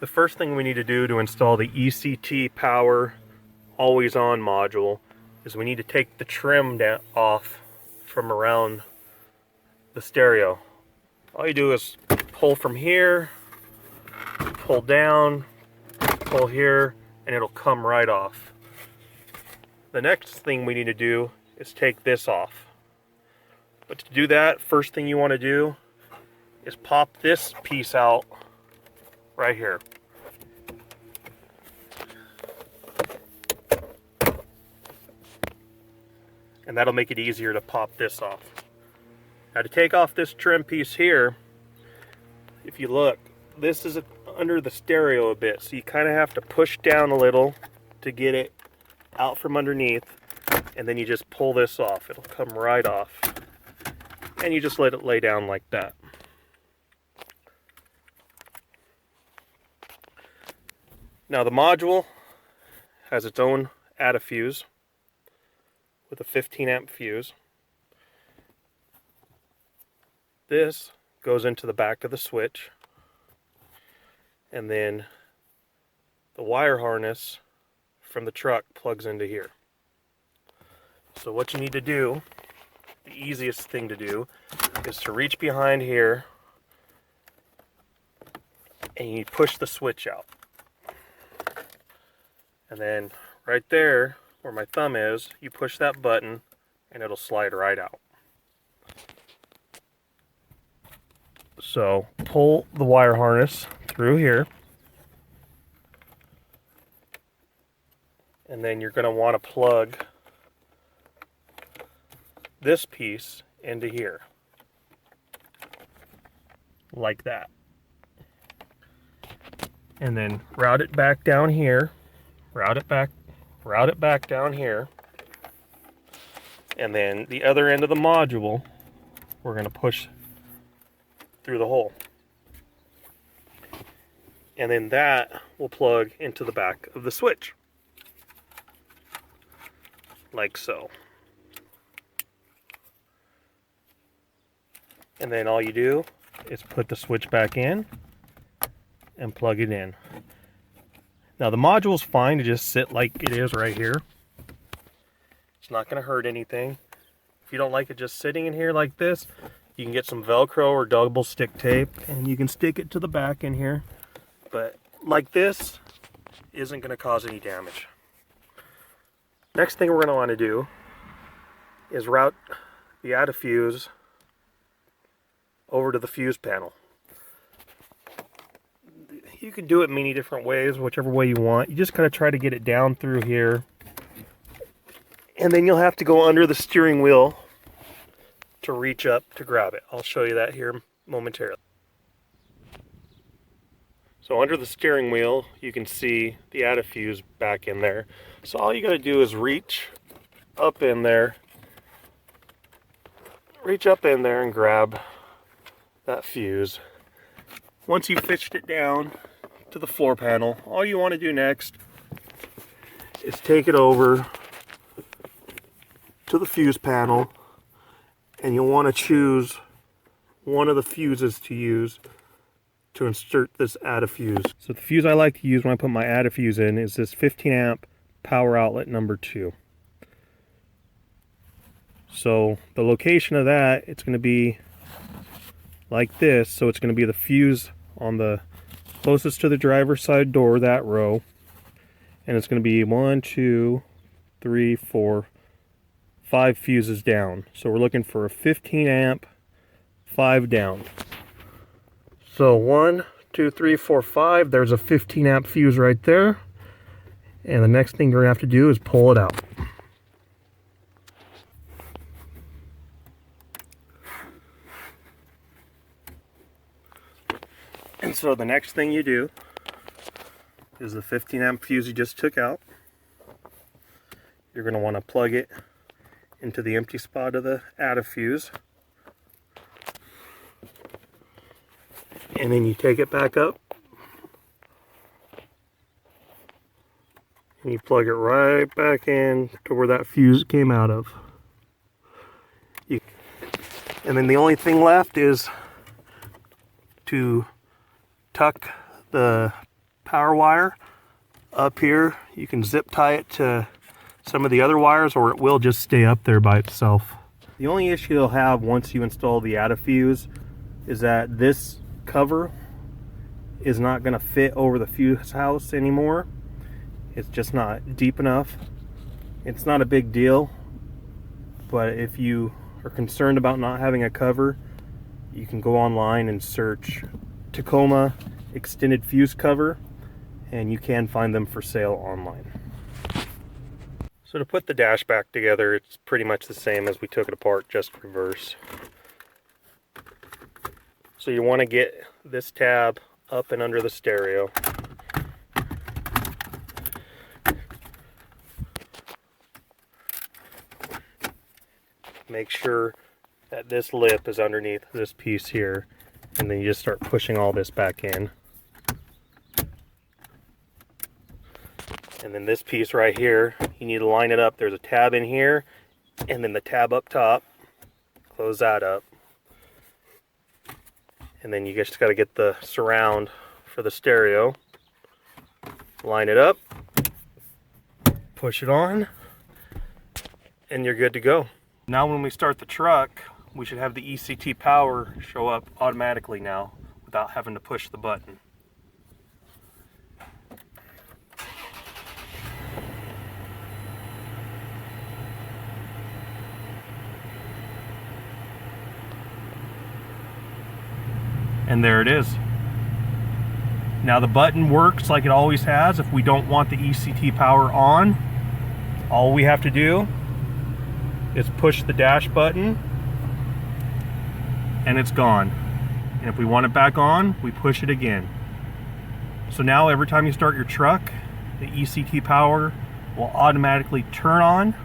The first thing we need to do to install the ECT power always on module is we need to take the trim off from around the stereo. All you do is pull from here, pull down, pull here, and it'll come right off. The next thing we need to do is take this off. But to do that, first thing you want to do is pop this piece out right here. And that'll make it easier to pop this off. Now to take off this trim piece here, if you look, this is under the stereo a bit, so you kind of have to push down a little to get it out from underneath, and then you just pull this off. It'll come right off. And you just let it lay down like that. Now the module has its own diffuse with a 15 amp fuse. This goes into the back of the switch, and then the wire harness from the truck plugs into here. So what you need to do, the easiest thing to do, is to reach behind here and you push the switch out. And then right there where my thumb is, you push that button and it'll slide right out. So pull the wire harness through here, and then you're going to want to plug this piece into here like that, and then route it back down here, route it back down here, and then the other end of the module we're going to push through the hole, and then that will plug into the back of the switch like so. And then all you do is put the switch back in and plug it in. Now the module's fine to just sit like it is right here. It's not going to hurt anything. If you don't like it just sitting in here like this, you can get some Velcro or double stick tape and you can stick it to the back in here. But like this isn't going to cause any damage. Next thing we're going to want to do is route the diffuse over to the fuse panel. You can do it many different ways, whichever way you want. You just kind of try to get it down through here, and then you'll have to go under the steering wheel to reach up to grab it. I'll show you that here momentarily. So under the steering wheel, you can see the diffuse back in there. So all you got to do is reach up in there and grab that fuse. Once you've fished it down to the floor panel, all you want to do next is take it over to the fuse panel, and you'll want to choose one of the fuses to use to insert this diffuse. So the fuse I like to use when I put my diffuse in is this 15 amp power outlet number 2. So the location of that, it's going to be like this. So it's going to be the fuse on the closest to the driver's side door, that row, and it's going to be 1, 2, 3, 4, 5 fuses down. So we're looking for a 15 amp 5 down. So 1, 2, 3, 4, 5, there's a 15 amp fuse right there, and the next thing you're going to have to do is pull it out. And so the next thing you do is the 15 amp fuse you just took out. You're going to want to plug it into the empty spot of the diffuse. And then you take it back up and you plug it right back in to where that fuse came out of. And then the only thing left is to tuck the power wire up here. You can zip tie it to some of the other wires, or it will just stay up there by itself. The only issue you'll have once you install the diffuse is that this cover is not going to fit over the fuse house anymore. It's just not deep enough. It's not a big deal, but if you are concerned about not having a cover, you can go online and search Tacoma extended fuse cover, and you can find them for sale online. So to put the dash back together, it's pretty much the same as we took it apart, just reverse. So you want to get this tab up and under the stereo. Make sure that this lip is underneath this piece here, and then you just start pushing all this back in. And then this piece right here, you need to line it up. There's a tab in here, and then the tab up top. Close that up. And then you just got to get the surround for the stereo. Line it up, push it on, and you're good to go. Now when we start the truck, we should have the ECT power show up automatically now without having to push the button. And there it is. Now the button works like it always has. If we don't want the ECT power on, all we have to do is push the dash button and it's gone. And if we want it back on, we push it again. So now every time you start your truck, the ECT power will automatically turn on